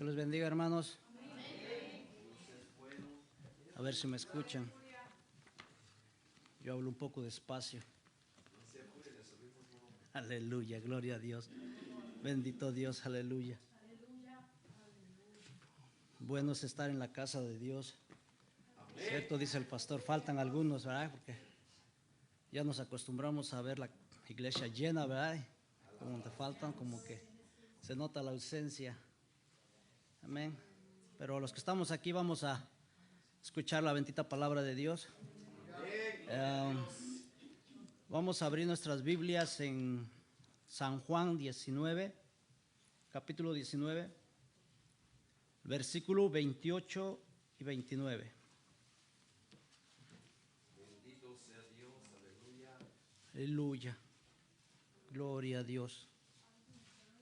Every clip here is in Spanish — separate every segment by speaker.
Speaker 1: Que los bendiga, hermanos. A ver si me escuchan. Yo hablo un poco despacio. Aleluya, gloria a Dios. Bendito Dios, aleluya. Bueno es estar en la casa de Dios. Cierto, dice el pastor, faltan algunos, ¿verdad? Porque ya nos acostumbramos a ver la iglesia llena, ¿verdad? Como te faltan, como que se nota la ausencia. Amén. Pero los que estamos aquí vamos a escuchar la bendita palabra de Dios. Vamos a abrir nuestras Biblias en San Juan 19, capítulo 19, versículo 28 y 29.
Speaker 2: Bendito sea Dios, aleluya.
Speaker 1: Aleluya. Gloria a Dios.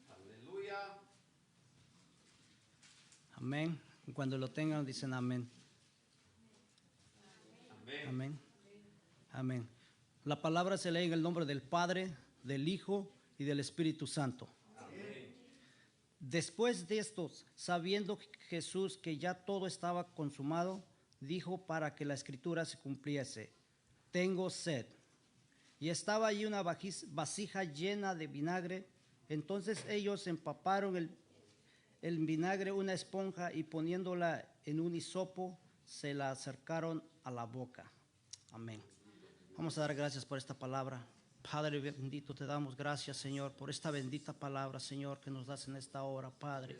Speaker 2: Aleluya.
Speaker 1: Amén. Y cuando lo tengan dicen amén.
Speaker 2: Amén.
Speaker 1: Amén. Amén. La palabra se lee en el nombre del Padre, del Hijo y del Espíritu Santo.
Speaker 2: Amén.
Speaker 1: Después de estos, sabiendo Jesús que ya todo estaba consumado, dijo para que la escritura se cumpliese: tengo sed. Y estaba allí una vasija llena de vinagre. Entonces ellos empaparon el vinagre una esponja y poniéndola en un hisopo se la acercaron a la boca. Amén. Vamos a dar gracias por esta palabra. Padre bendito, te damos gracias, Señor, por esta bendita palabra, Señor, que nos das en esta hora, Padre.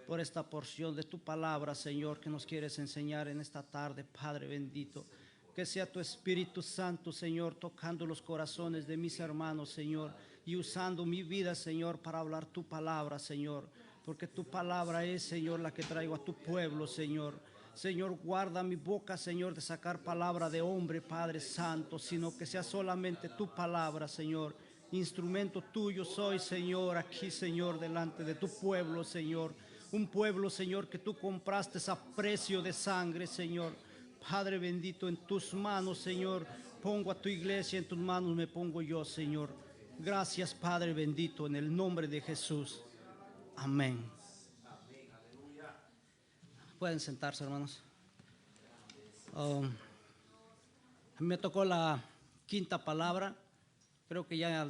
Speaker 1: Por esta porción de tu palabra, Señor, que nos quieres enseñar en esta tarde, Padre bendito. Que sea tu Espíritu Santo, Señor, tocando los corazones de mis hermanos, Señor, y usando mi vida, Señor, para hablar tu palabra, Señor. Porque tu palabra es, Señor, la que traigo a tu pueblo, Señor. Señor, guarda mi boca, Señor, de sacar palabra de hombre, Padre Santo, sino que sea solamente tu palabra, Señor. Instrumento tuyo soy, Señor, aquí, Señor, delante de tu pueblo, Señor. Un pueblo, Señor, que tú compraste a precio de sangre, Señor. Padre bendito, en tus manos, Señor, pongo a tu iglesia, en tus manos me pongo yo, Señor. Gracias, Padre bendito, en el nombre de Jesús. Amén. Pueden sentarse, hermanos. Me tocó la quinta palabra. Creo que ya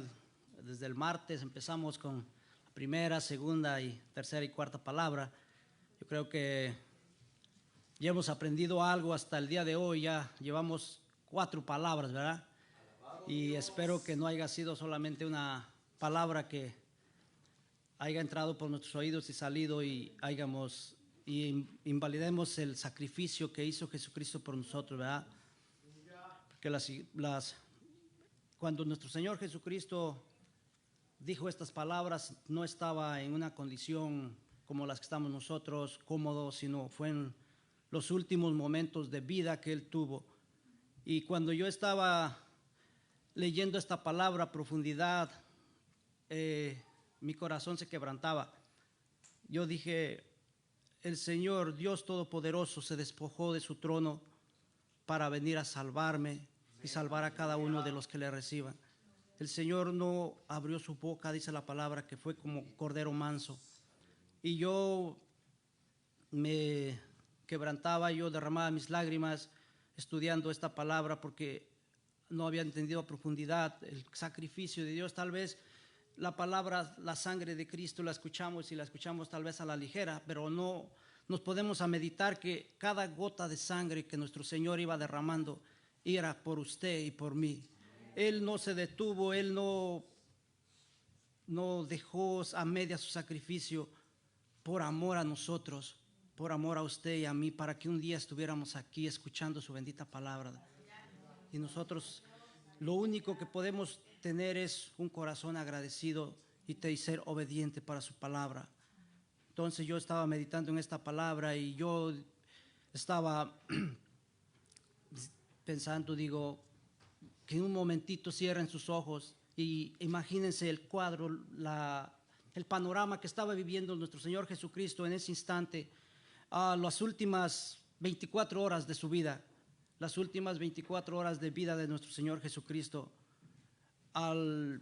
Speaker 1: desde el martes empezamos con la primera, segunda y tercera y cuarta palabra. Yo creo que ya hemos aprendido algo hasta el día de hoy. Ya llevamos 4 palabras, ¿verdad? Y espero que no haya sido solamente una palabra que haya entrado por nuestros oídos y salido y invalidemos el sacrificio que hizo Jesucristo por nosotros, ¿verdad? Porque cuando nuestro Señor Jesucristo dijo estas palabras, no estaba en una condición como las que estamos nosotros, cómodos, sino fue en los últimos momentos de vida que Él tuvo. Y cuando yo estaba leyendo esta palabra a profundidad, mi corazón se quebrantaba. Yo dije, el Señor Dios Todopoderoso se despojó de su trono para venir a salvarme y salvar a cada uno de los que le reciban. El Señor no abrió su boca, dice la palabra, que fue como cordero manso. Y yo me quebrantaba, yo derramaba mis lágrimas estudiando esta palabra porque no había entendido a profundidad el sacrificio de Dios. Tal vez la palabra, la sangre de Cristo la escuchamos y la escuchamos tal vez a la ligera, pero no nos podemos a meditar que cada gota de sangre que nuestro Señor iba derramando era por usted y por mí. Él no se detuvo, Él no dejó a media su sacrificio por amor a nosotros, por amor a usted y a mí, para que un día estuviéramos aquí escuchando su bendita palabra. Y nosotros lo único que podemos tener es un corazón agradecido y ser obediente para su palabra. Entonces yo estaba meditando en esta palabra y yo estaba pensando, digo, que en un momentito cierren sus ojos y imagínense el cuadro, el panorama que estaba viviendo nuestro Señor Jesucristo en ese instante, a las últimas 24 horas de su vida, las últimas 24 horas de vida de nuestro Señor Jesucristo, al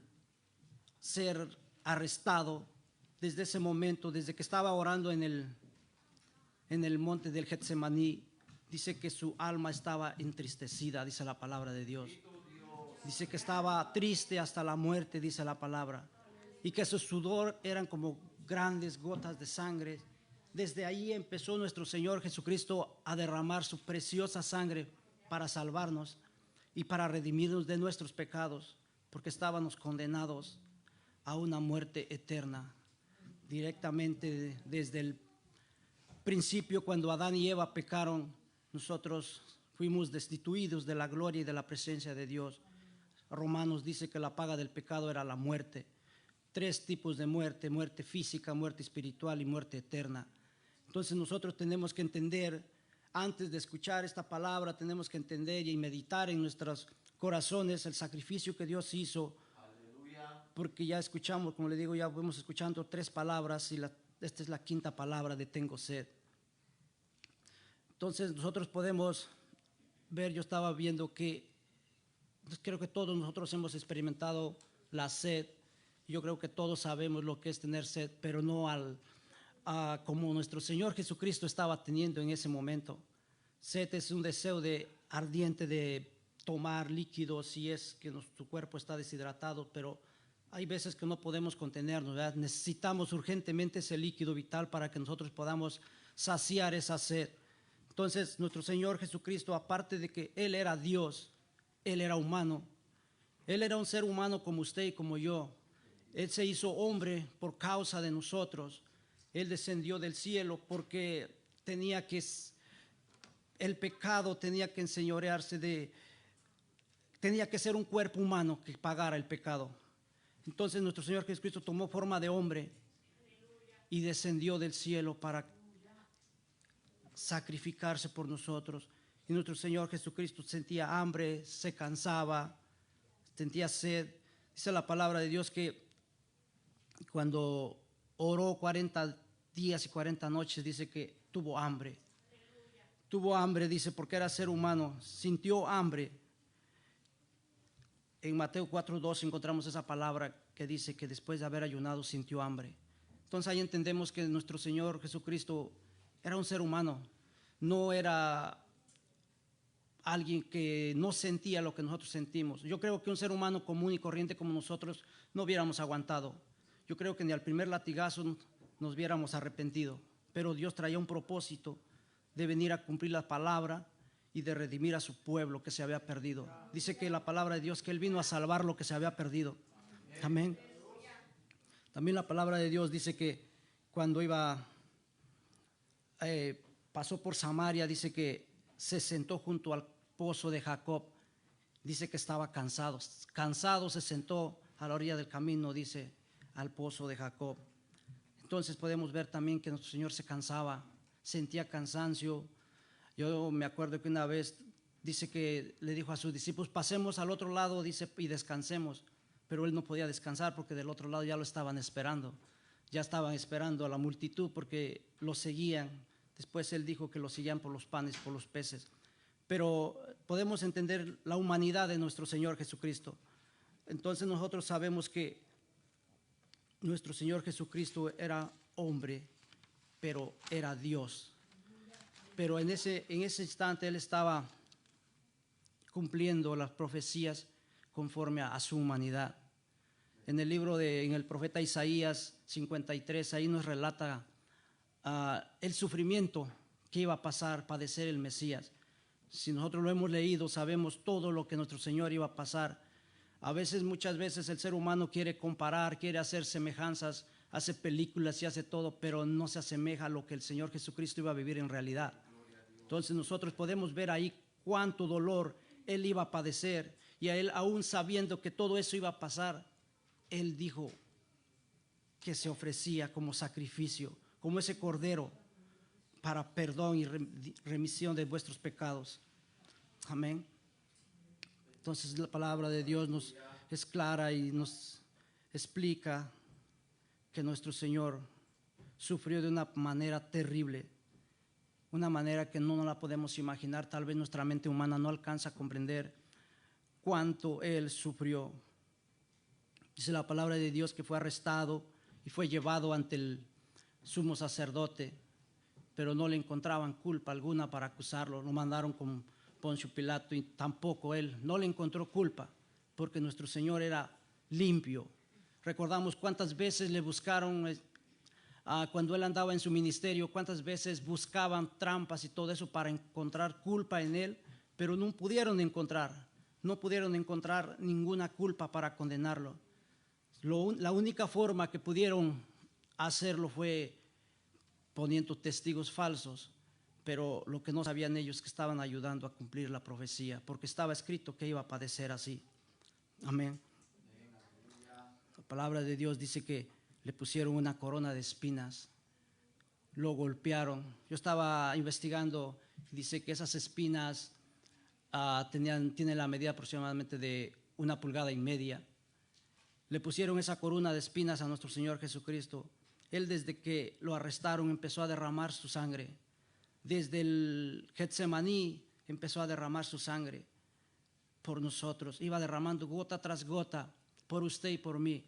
Speaker 1: ser arrestado. Desde ese momento, desde que estaba orando en el en el monte del Getsemaní, dice que su alma estaba entristecida, dice la palabra de Dios. Dice que estaba triste hasta la muerte, dice la palabra. Y que su sudor eran como grandes gotas de sangre. Desde ahí empezó nuestro Señor Jesucristo a derramar su preciosa sangre para salvarnos y para redimirnos de nuestros pecados, porque estábamos condenados a una muerte eterna. Directamente desde el principio, cuando Adán y Eva pecaron, nosotros fuimos destituidos de la gloria y de la presencia de Dios. Romanos dice que la paga del pecado era la muerte. 3 tipos de muerte: muerte física, muerte espiritual y muerte eterna. Entonces nosotros tenemos que entender, antes de escuchar esta palabra, tenemos que entender y meditar en nuestros corazones el sacrificio que Dios hizo. Aleluya. Porque ya escuchamos, como le digo, ya vamos escuchando 3 palabras y esta es la 5ª palabra de tengo sed. Entonces nosotros podemos ver, yo estaba viendo que creo que todos nosotros hemos experimentado la sed. Yo creo que todos sabemos lo que es tener sed, pero no como nuestro Señor Jesucristo estaba teniendo en ese momento. Sed es un deseo ardiente de tomar líquidos si es que nuestro cuerpo está deshidratado, pero hay veces que no podemos contenernos, ¿verdad? Necesitamos urgentemente ese líquido vital para que nosotros podamos saciar esa sed. Entonces, nuestro Señor Jesucristo, aparte de que Él era Dios, Él era humano. Él era un ser humano como usted y como yo. Él se hizo hombre por causa de nosotros. Él descendió del cielo porque el pecado tenía que enseñorearse tenía que ser un cuerpo humano que pagara el pecado. Entonces nuestro Señor Jesucristo tomó forma de hombre y descendió del cielo para sacrificarse por nosotros. Y nuestro Señor Jesucristo sentía hambre, se cansaba, sentía sed. Dice la palabra de Dios que cuando oró 40 días y 40 noches, dice que tuvo hambre. Tuvo hambre, dice, porque era ser humano, sintió hambre. En Mateo 4:2 encontramos esa palabra que dice que después de haber ayunado sintió hambre. Entonces ahí entendemos que nuestro Señor Jesucristo era un ser humano, no era alguien que no sentía lo que nosotros sentimos. Yo creo que un ser humano común y corriente como nosotros no hubiéramos aguantado. Yo creo que ni al primer latigazo nos hubiéramos arrepentido, pero Dios traía un propósito de venir a cumplir la palabra y de redimir a su pueblo que se había perdido. Dice que la palabra de Dios, que Él vino a salvar lo que se había perdido. Amén. También la palabra de Dios dice que cuando pasó por Samaria, dice que se sentó junto al pozo de Jacob. Dice que estaba cansado. Cansado se sentó a la orilla del camino, dice, al pozo de Jacob. Entonces podemos ver también que nuestro Señor se cansaba, sentía cansancio. Yo me acuerdo que una vez dice que le dijo a sus discípulos: pasemos al otro lado, dice, y descansemos. Pero Él no podía descansar porque del otro lado ya lo estaban esperando. Ya estaban esperando a la multitud porque lo seguían. Después Él dijo que lo seguían por los panes, por los peces. Pero podemos entender la humanidad de nuestro Señor Jesucristo. Entonces nosotros sabemos que nuestro Señor Jesucristo era hombre, pero era Dios. Pero en ese instante Él estaba cumpliendo las profecías conforme a su humanidad. En el profeta Isaías 53, ahí nos relata el sufrimiento que iba a padecer el Mesías. Si nosotros lo hemos leído, sabemos todo lo que nuestro Señor iba a pasar. Muchas veces el ser humano quiere comparar, quiere hacer semejanzas, hace películas y hace todo, pero no se asemeja a lo que el Señor Jesucristo iba a vivir en realidad. Entonces nosotros podemos ver ahí cuánto dolor Él iba a padecer, y a Él, aún sabiendo que todo eso iba a pasar, Él dijo que se ofrecía como sacrificio, como ese cordero para perdón y remisión de vuestros pecados. Amén. Entonces la palabra de Dios nos es clara y nos explica que nuestro Señor sufrió de una manera terrible, una manera que no nos la podemos imaginar. Tal vez nuestra mente humana no alcanza a comprender cuánto Él sufrió. Dice la palabra de Dios que fue arrestado y fue llevado ante el sumo sacerdote. pero no le encontraban culpa alguna para acusarlo. Lo mandaron con Poncio Pilato y tampoco él no le encontró culpa, porque nuestro Señor era limpio. Recordamos cuántas veces le buscaron cuando él andaba en su ministerio, cuántas veces buscaban trampas y todo eso para encontrar culpa en él, pero no pudieron encontrar ninguna culpa para condenarlo. La única forma que pudieron hacerlo fue poniendo testigos falsos, pero lo que no sabían ellos es que estaban ayudando a cumplir la profecía, porque estaba escrito que iba a padecer así. Amén. La palabra de Dios dice que le pusieron una corona de espinas, lo golpearon. Yo estaba investigando, dice que esas espinas tienen la medida aproximadamente de 1,5 pulgadas. Le pusieron esa corona de espinas a nuestro Señor Jesucristo. Él, desde que lo arrestaron, empezó a derramar su sangre. Desde el Getsemaní empezó a derramar su sangre por nosotros. Iba derramando gota tras gota por usted y por mí,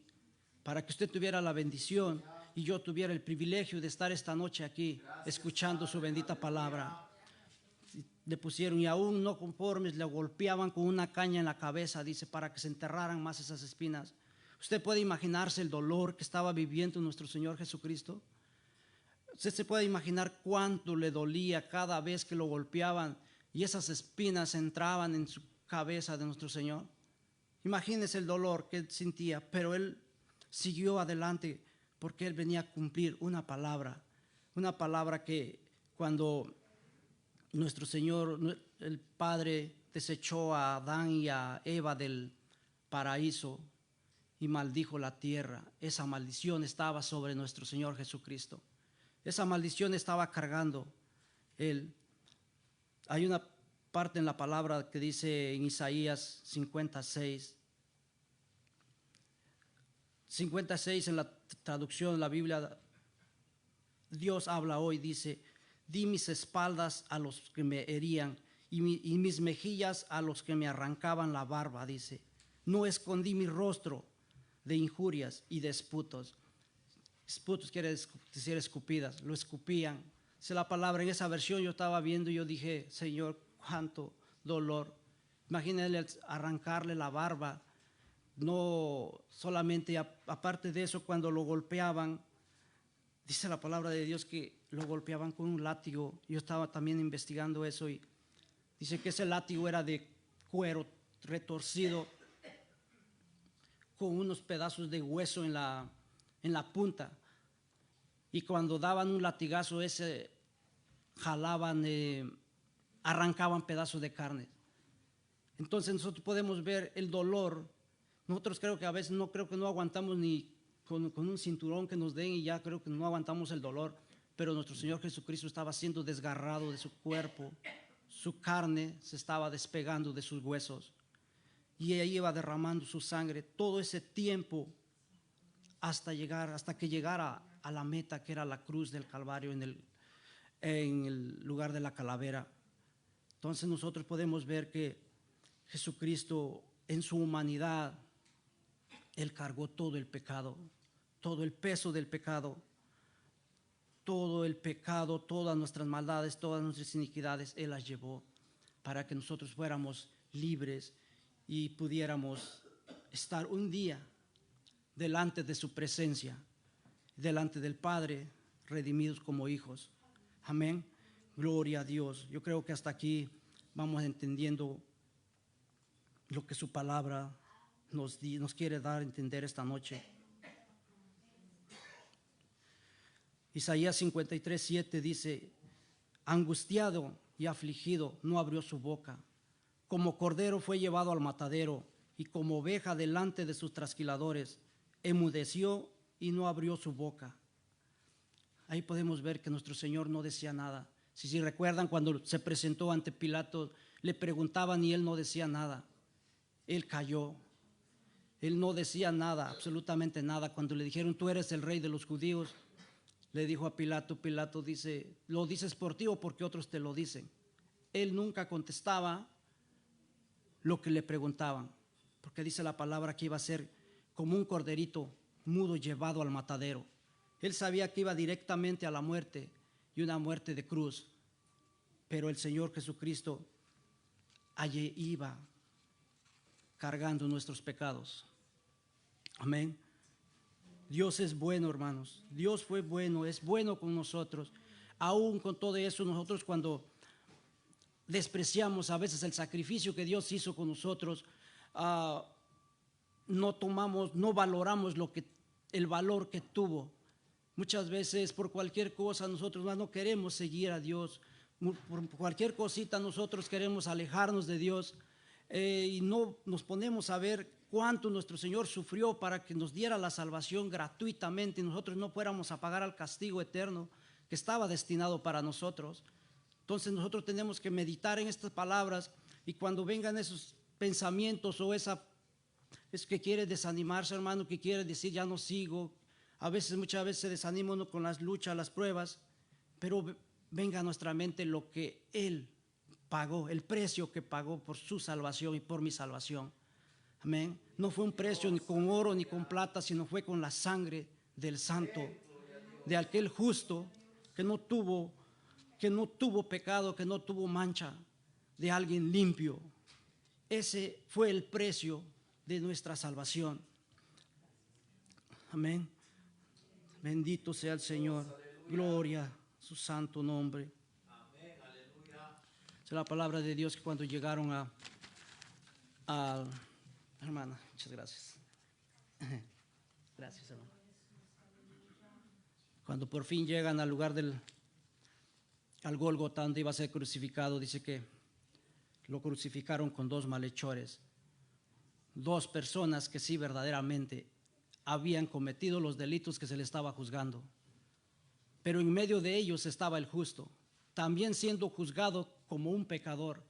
Speaker 1: para que usted tuviera la bendición y yo tuviera el privilegio de estar esta noche aquí escuchando su bendita palabra. Le pusieron, y aún no conformes, le golpeaban con una caña en la cabeza, dice, para que se enterraran más esas espinas. ¿Usted puede imaginarse el dolor que estaba viviendo nuestro Señor Jesucristo? Usted se puede imaginar cuánto le dolía cada vez que lo golpeaban y esas espinas entraban en su cabeza de nuestro Señor. Imagínese el dolor que él sentía, pero él siguió adelante porque él venía a cumplir una palabra que cuando nuestro Señor, el Padre, desechó a Adán y a Eva del paraíso y maldijo la tierra, esa maldición estaba sobre nuestro Señor Jesucristo. Esa maldición estaba cargando él. Hay una parte en la palabra que dice en Isaías 56 en la traducción de la Biblia, Dios habla hoy, dice: di mis espaldas a los que me herían y mis mejillas a los que me arrancaban la barba, dice. No escondí mi rostro de injurias y de esputos. Esputos quiere decir escupidas, lo escupían. Esa es la palabra. En esa versión yo estaba viendo y yo dije: Señor, cuánto dolor. Imagínense arrancarle la barba. No solamente, aparte de eso, cuando lo golpeaban, dice la palabra de Dios que lo golpeaban con un látigo. Yo estaba también investigando eso y dice que ese látigo era de cuero retorcido con unos pedazos de hueso en la punta. Y cuando daban un latigazo ese, jalaban, arrancaban pedazos de carne. Entonces nosotros podemos ver el dolor. Nosotros creo que a veces no aguantamos ni con un cinturón que nos den y ya creo que no aguantamos el dolor, pero nuestro Señor Jesucristo estaba siendo desgarrado de su cuerpo, su carne se estaba despegando de sus huesos y ahí iba derramando su sangre todo ese tiempo hasta que llegara a la meta, que era la cruz del Calvario en el lugar de la calavera. Entonces nosotros podemos ver que Jesucristo en su humanidad, Él cargó todo el pecado, todo el peso del pecado, todo el pecado, todas nuestras maldades, todas nuestras iniquidades, Él las llevó para que nosotros fuéramos libres y pudiéramos estar un día delante de su presencia, delante del Padre, redimidos como hijos. Amén. Gloria a Dios. Yo creo que hasta aquí vamos entendiendo lo que su palabra nos quiere dar a entender esta noche. Isaías 53:7 dice: angustiado y afligido no abrió su boca, como cordero fue llevado al matadero, y como oveja delante de sus trasquiladores, enmudeció y no abrió su boca. Ahí podemos ver que nuestro Señor no decía nada. Si recuerdan, cuando se presentó ante Pilato, le preguntaban y él no decía nada. Él calló. Él no decía nada, absolutamente nada. Cuando le dijeron: tú eres el rey de los judíos, le dijo a Pilato, dice: ¿lo dices por ti o porque otros te lo dicen? Él nunca contestaba lo que le preguntaban, porque dice la palabra que iba a ser como un corderito mudo llevado al matadero. Él sabía que iba directamente a la muerte y una muerte de cruz. Pero el Señor Jesucristo allí iba cargando nuestros pecados. Amén. Dios es bueno, hermanos. Dios fue bueno, es bueno con nosotros. Aún con todo eso, nosotros cuando despreciamos a veces el sacrificio que Dios hizo con nosotros, no valoramos el valor que tuvo. Muchas veces por cualquier cosa nosotros no queremos seguir a Dios. Por cualquier cosita nosotros queremos alejarnos de Dios, y no nos ponemos a ver cuánto nuestro Señor sufrió para que nos diera la salvación gratuitamente y nosotros no fuéramos a pagar al castigo eterno que estaba destinado para nosotros. Entonces nosotros tenemos que meditar en estas palabras, y cuando vengan esos pensamientos o es que quiere desanimarse, hermano, que quiere decir ya no sigo, muchas veces se desanima uno con las luchas, las pruebas, pero venga a nuestra mente lo que Él pagó, el precio que pagó por su salvación y por mi salvación. Amén. No fue un precio ni con oro ni con plata, sino fue con la sangre del santo, de aquel justo que no tuvo pecado, que no tuvo mancha, de alguien limpio. Ese fue el precio de nuestra salvación. Amén. Bendito sea el Señor. Gloria a su santo nombre. Es la palabra de Dios que cuando llegaron hermana, muchas gracias. Gracias, hermano. Cuando por fin llegan al lugar al Gólgota, donde iba a ser crucificado, dice que lo crucificaron con 2 malhechores, 2 personas que sí verdaderamente habían cometido los delitos que se le estaba juzgando, pero en medio de ellos estaba el justo, también siendo juzgado como un pecador.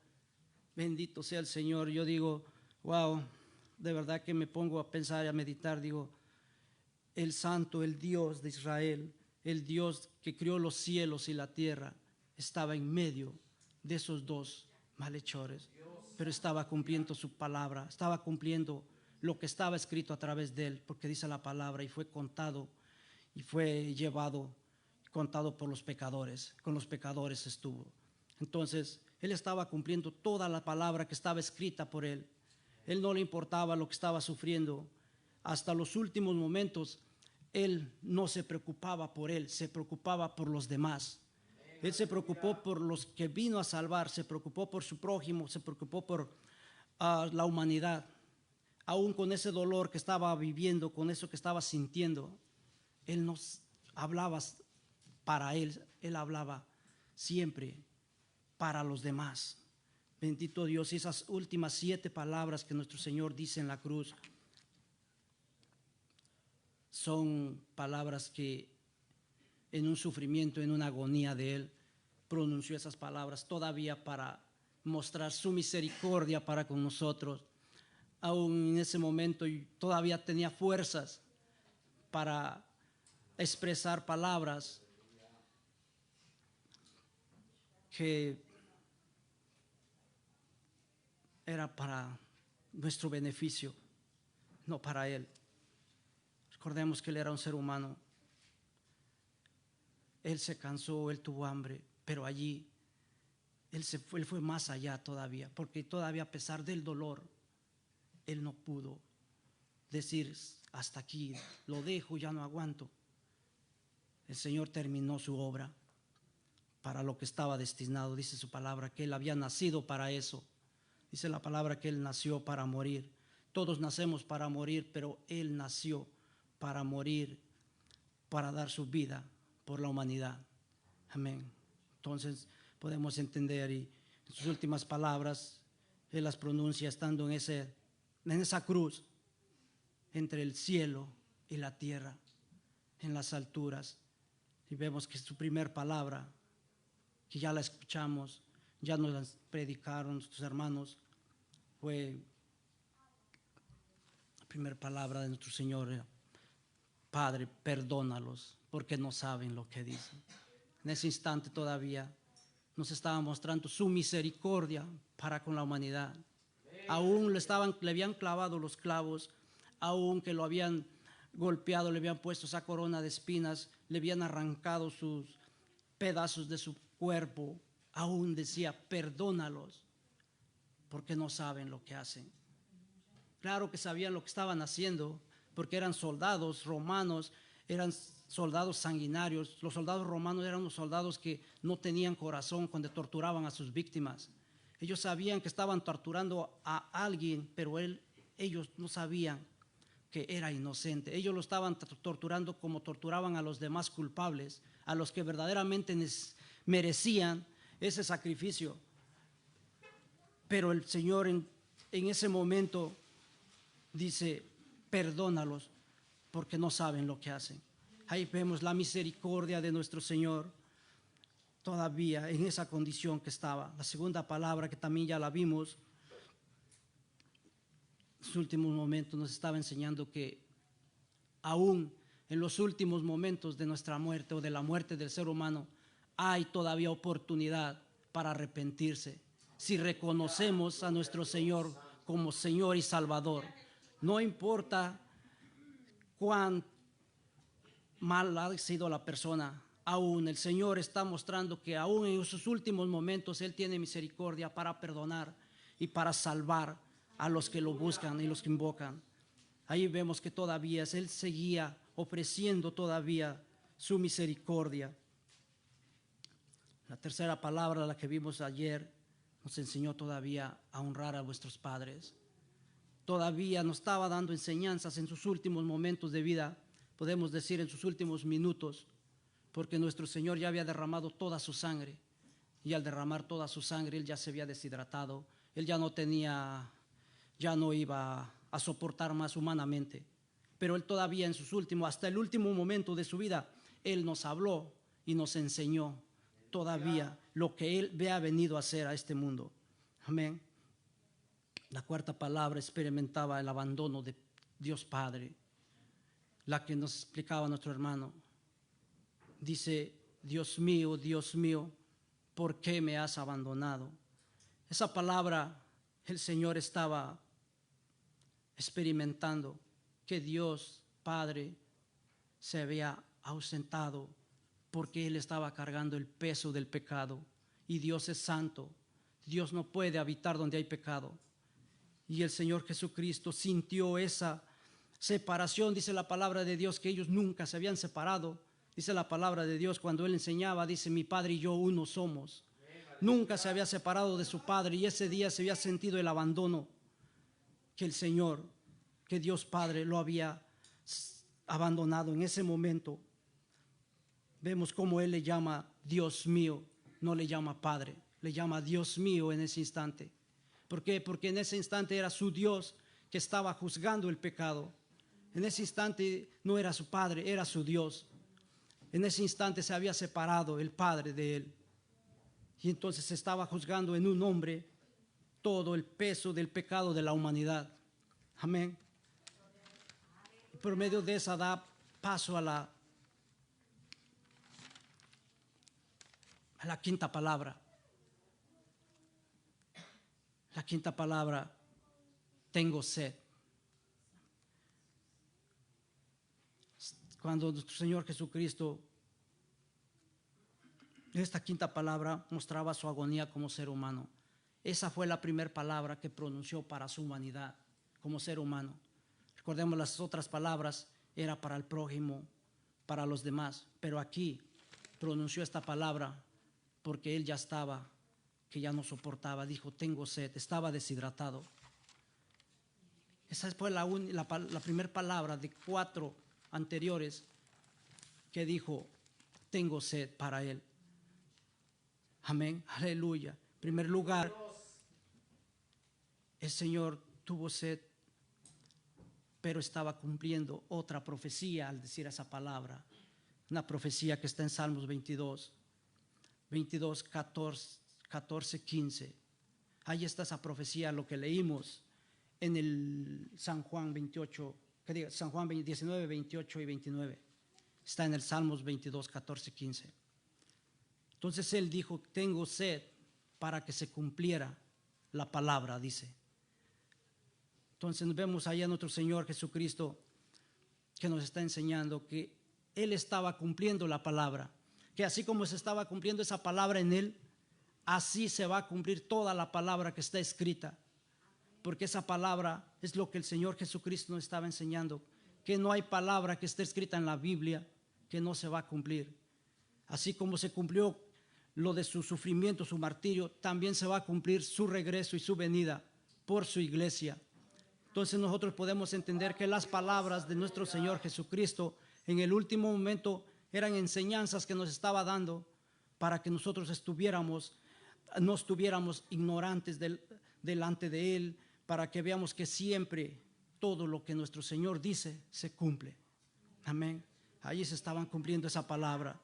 Speaker 1: Bendito sea el Señor. Yo digo, wow, de verdad que me pongo a pensar y a meditar, digo, el santo, el Dios de Israel, el Dios que crió los cielos y la tierra, estaba en medio de esos 2 malhechores, pero estaba cumpliendo su palabra, estaba cumpliendo lo que estaba escrito a través de él, porque dice la palabra, y fue contado y fue contado por los pecadores, con los pecadores estuvo. Entonces él estaba cumpliendo toda la palabra que estaba escrita por él. Él no le importaba lo que estaba sufriendo. Hasta los últimos momentos él no se preocupaba por él, se preocupaba por los demás. Él se preocupó por los que vino a salvar, se preocupó por su prójimo, se preocupó por la humanidad. Aún con ese dolor que estaba viviendo, con eso que estaba sintiendo, él no hablaba para él hablaba siempre para los demás. Bendito Dios. Y esas últimas 7 palabras que nuestro Señor dice en la cruz son palabras que en un sufrimiento, en una agonía de él, pronunció esas palabras todavía para mostrar su misericordia para con nosotros. Aún en ese momento todavía tenía fuerzas para expresar palabras que era para nuestro beneficio, no para él. Recordemos que él era un ser humano. Él se cansó, él tuvo hambre, pero allí él fue más allá todavía, porque todavía a pesar del dolor, él no pudo decir hasta aquí, lo dejo, ya no aguanto. El Señor terminó su obra para lo que estaba destinado. Dice su palabra que él había nacido para eso. Dice la palabra que él nació para morir. Todos nacemos para morir, pero él nació para morir, para dar su vida por la humanidad. Amén. Entonces podemos entender, y en sus últimas palabras él las pronuncia estando en esa cruz, entre el cielo y la tierra, en las alturas. Y vemos que su primer palabra, que ya la escuchamos, ya nos la predicaron nuestros hermanos, fue la primera palabra de nuestro Señor: Padre, perdónalos, porque no saben lo que dicen. En ese instante todavía nos estaba mostrando su misericordia para con la humanidad. Aún le habían clavado los clavos, aún que lo habían golpeado, le habían puesto esa corona de espinas, le habían arrancado sus pedazos de su cuerpo, aún decía, perdónalos, porque no saben lo que hacen. Claro que sabían lo que estaban haciendo, porque eran soldados romanos, eran soldados sanguinarios. Los soldados romanos eran unos soldados que no tenían corazón cuando torturaban a sus víctimas. Ellos sabían que estaban torturando a alguien, pero ellos no sabían que era inocente. Ellos lo estaban torturando como torturaban a los demás culpables, a los que verdaderamente merecían ese sacrificio. Pero el Señor en ese momento dice, perdónalos porque no saben lo que hacen. Ahí vemos la misericordia de nuestro Señor todavía en esa condición que estaba. La segunda palabra que también ya la vimos, en los últimos momentos nos estaba enseñando que aún en los últimos momentos de nuestra muerte o de la muerte del ser humano, hay todavía oportunidad para arrepentirse. Si reconocemos a nuestro Señor como Señor y Salvador, no importa cuán mal ha sido la persona, aún el Señor está mostrando que aún en sus últimos momentos Él tiene misericordia para perdonar y para salvar a los que lo buscan y los que invocan. Ahí vemos que todavía Él seguía ofreciendo todavía su misericordia. La tercera palabra, la que vimos ayer, nos enseñó todavía a honrar a vuestros padres. Todavía nos estaba dando enseñanzas en sus últimos momentos de vida, podemos decir en sus últimos minutos, porque nuestro Señor ya había derramado toda su sangre, y al derramar toda su sangre Él ya se había deshidratado, Él ya no iba a soportar más humanamente, pero Él todavía en sus últimos, hasta el último momento de su vida, Él nos habló y nos enseñó todavía lo que Él había venido a hacer a este mundo. Amén. La cuarta palabra experimentaba el abandono de Dios Padre, la que nos explicaba nuestro hermano. Dice, Dios mío, ¿por qué me has abandonado? Esa palabra el Señor estaba experimentando que Dios Padre se había ausentado porque Él estaba cargando el peso del pecado, y Dios es santo. Dios no puede habitar donde hay pecado. Y el Señor Jesucristo sintió esa separación. Dice la palabra de Dios que ellos nunca se habían separado. Dice la palabra de Dios cuando Él enseñaba, dice, mi Padre y yo uno somos. Nunca se había separado de su Padre, y ese día se había sentido el abandono, que el Señor, que Dios Padre lo había abandonado. En ese momento vemos cómo Él le llama Dios mío, no le llama Padre, le llama Dios mío en ese instante. ¿Por qué? Porque en ese instante era su Dios que estaba juzgando el pecado. En ese instante no era su Padre, era su Dios. En ese instante se había separado el Padre de Él, y entonces se estaba juzgando en un hombre todo el peso del pecado de la humanidad. Amén. Por medio de esa da paso a la quinta palabra. La quinta palabra, tengo sed. Cuando nuestro Señor Jesucristo, esta quinta palabra mostraba su agonía como ser humano. Esa fue la primera palabra que pronunció para su humanidad como ser humano. Recordemos, las otras palabras era para el prójimo, para los demás, pero aquí pronunció esta palabra porque Él ya estaba, que ya no soportaba, dijo, tengo sed, estaba deshidratado. Esa fue la primera palabra de 4 anteriores que dijo, tengo sed para Él. Amén, aleluya. En primer lugar, el Señor tuvo sed, pero estaba cumpliendo otra profecía al decir esa palabra. Una profecía que está en Salmos 22, 14, 15. Ahí está esa profecía, lo que leímos en el San Juan 28, San Juan 19, 28 y 29. Está en el Salmos 22, 14, 15. Entonces Él dijo, tengo sed, para que se cumpliera la palabra, dice. Entonces vemos allá a nuestro Señor Jesucristo que nos está enseñando que Él estaba cumpliendo la palabra, que así como se estaba cumpliendo esa palabra en él, así se va a cumplir toda la palabra que está escrita, porque esa palabra es lo que el Señor Jesucristo nos estaba enseñando, que no hay palabra que esté escrita en la Biblia que no se va a cumplir. Así como se cumplió lo de su sufrimiento, su martirio, también se va a cumplir su regreso y su venida por su iglesia. Entonces nosotros podemos entender que las palabras de nuestro Señor Jesucristo en el último momento eran enseñanzas que nos estaba dando para que nosotros no estuviéramos ignorantes delante de Él, para que veamos que siempre todo lo que nuestro Señor dice se cumple. Amén. Allí se estaban cumpliendo esa palabra.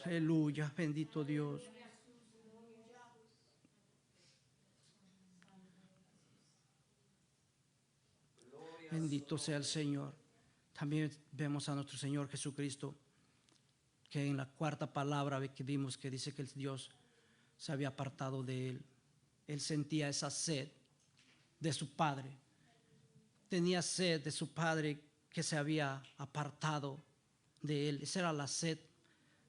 Speaker 1: Aleluya, bendito Dios. Bendito sea el Señor. También vemos a nuestro Señor Jesucristo, que en la cuarta palabra que vimos que dice que el Dios se había apartado de él. Él sentía esa sed de su Padre. Tenía sed de su Padre que se había apartado de él. Esa era la sed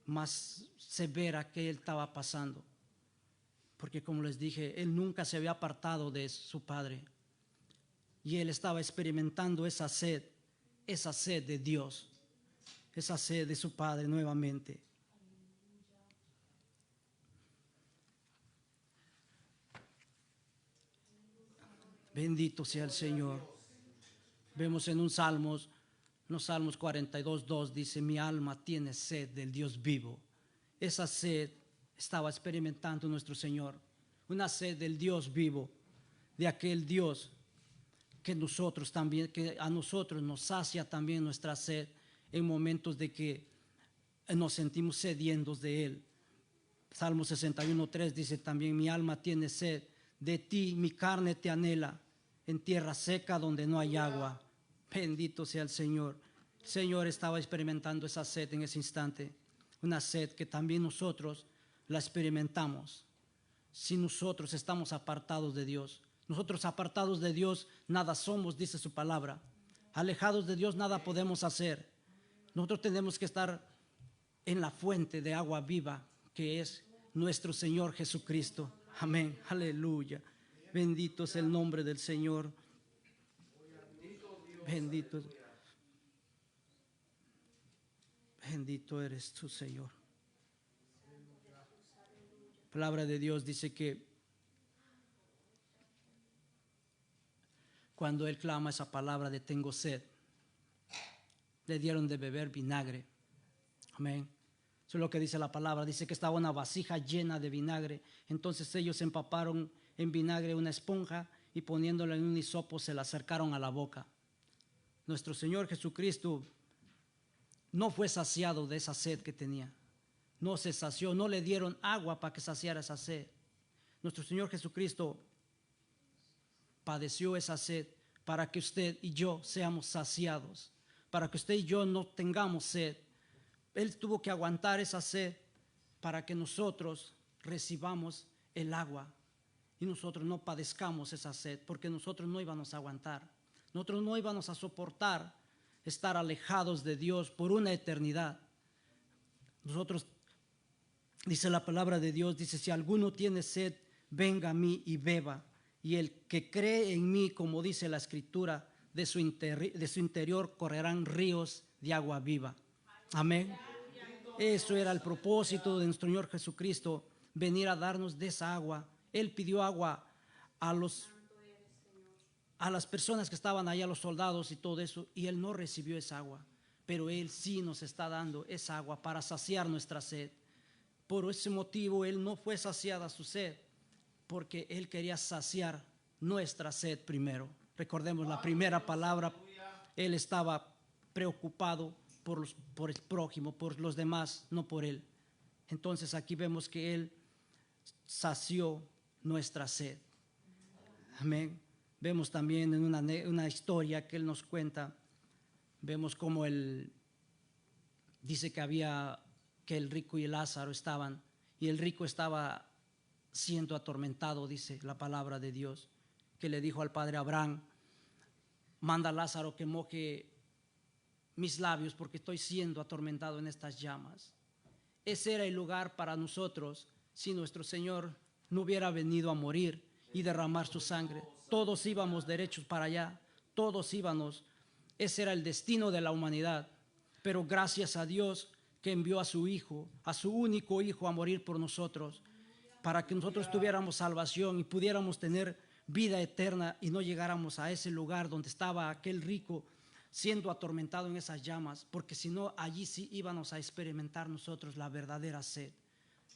Speaker 1: más severa que él estaba pasando. Porque como les dije, él nunca se había apartado de su Padre. Y él estaba experimentando esa sed de Dios, esa sed de su Padre nuevamente. Bendito sea el Señor. Vemos en los Salmos 42:2 dice: mi alma tiene sed del Dios vivo. Esa sed estaba experimentando nuestro Señor, una sed del Dios vivo, de aquel Dios que nosotros también, que a nosotros nos sacia también nuestra sed en momentos de que nos sentimos sedientos de Él. Salmo 61:3 dice también: mi alma tiene sed de ti, mi carne te anhela en tierra seca donde no hay agua. Bendito sea el Señor. El Señor estaba experimentando esa sed en ese instante, una sed que también nosotros la experimentamos si nosotros estamos apartados de Dios. Nosotros apartados de Dios nada somos, dice su palabra. Alejados de Dios nada podemos hacer. Nosotros tenemos que estar en la fuente de agua viva que es nuestro Señor Jesucristo. Amén, aleluya. Bendito es el nombre del Señor. Bendito eres tú, Señor. La palabra de Dios dice que cuando él clama esa palabra de tengo sed, le dieron de beber vinagre. Amén. Eso es lo que dice la palabra. Dice que estaba una vasija llena de vinagre. Entonces ellos empaparon en vinagre una esponja y poniéndola en un hisopo se la acercaron a la boca. Nuestro Señor Jesucristo no fue saciado de esa sed que tenía. No se sació, no le dieron agua para que saciara esa sed. Nuestro Señor Jesucristo padeció esa sed para que usted y yo seamos saciados, para que usted y yo no tengamos sed. Él tuvo que aguantar esa sed para que nosotros recibamos el agua y nosotros no padezcamos esa sed, porque nosotros no íbamos a aguantar, nosotros no íbamos a soportar estar alejados de Dios por una eternidad. Nosotros, dice la palabra de Dios, dice: si alguno tiene sed, venga a mí y beba. Y el que cree en mí, como dice la Escritura, de su interior correrán ríos de agua viva. Amén. Eso era el propósito de nuestro Señor Jesucristo, venir a darnos de esa agua. Él pidió agua a las personas que estaban allá, a los soldados y todo eso, y Él no recibió esa agua. Pero Él sí nos está dando esa agua para saciar nuestra sed. Por ese motivo Él no fue saciada su sed, porque Él quería saciar nuestra sed primero. Recordemos la primera palabra: Él estaba preocupado por el prójimo, por los demás, no por Él. Entonces aquí vemos que Él sació nuestra sed. Amén. Vemos también en una historia que Él nos cuenta, vemos como Él dice que el rico y el Lázaro estaban, y el rico estaba siendo atormentado, dice la palabra de Dios, que le dijo al padre Abraham: manda a Lázaro que moje mis labios porque estoy siendo atormentado en estas llamas. Ese era el lugar para nosotros si nuestro Señor no hubiera venido a morir y derramar su sangre. Todos íbamos derechos para allá, todos íbamos. Ese era el destino de la humanidad. Pero gracias a Dios que envió a su Hijo, a su único Hijo, a morir por nosotros, para que nosotros tuviéramos salvación y pudiéramos tener vida eterna y no llegáramos a ese lugar donde estaba aquel rico siendo atormentado en esas llamas, porque si no, allí sí íbamos a experimentar nosotros la verdadera sed.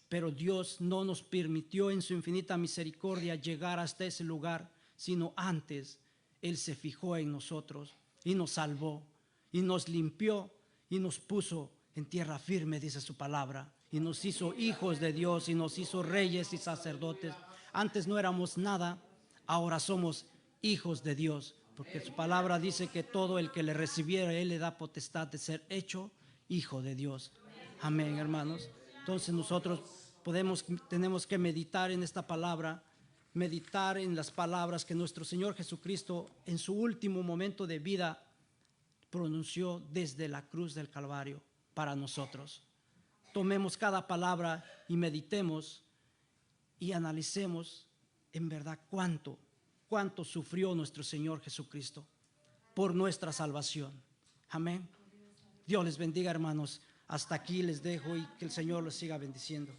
Speaker 1: Pero Dios no nos permitió en su infinita misericordia llegar hasta ese lugar, sino antes Él se fijó en nosotros y nos salvó y nos limpió y nos puso en tierra firme, dice su palabra, y nos hizo hijos de Dios y nos hizo reyes y sacerdotes. Antes no éramos nada, ahora somos hijos de Dios, porque su palabra dice que todo el que le recibiera, Él le da potestad de ser hecho hijo de Dios. Amén, hermanos. Entonces nosotros tenemos que meditar en esta palabra, meditar en las palabras que nuestro Señor Jesucristo en su último momento de vida pronunció desde la cruz del Calvario para nosotros. Tomemos cada palabra y meditemos y analicemos en verdad cuánto sufrió nuestro Señor Jesucristo por nuestra salvación. Amén. Dios les bendiga, hermanos. Hasta aquí les dejo y que el Señor los siga bendiciendo.